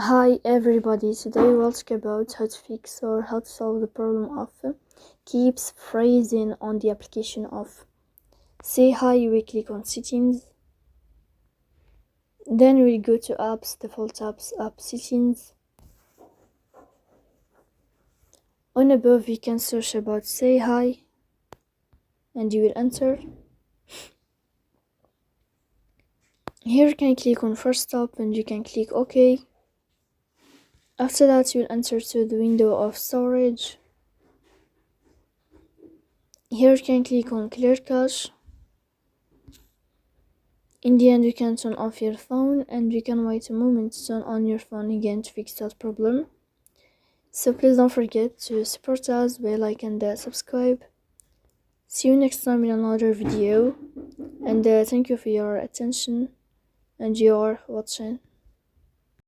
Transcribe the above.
Hi everybody, today we'll talk about how to fix or how to solve the problem of keeps freezing on the application of SayHi. We click on settings, then we go to apps, default apps, app settings. On above you can search about SayHi and you will enter. Here you can click on first stop and you can click OK. After that you will enter to the window of storage. Here you can click on clear cache. In the end you can turn off your phone and you can wait a moment to turn on your phone again to fix that problem. So please don't forget to support us by like and subscribe. See you next time in another video, and thank you for your attention and your watching.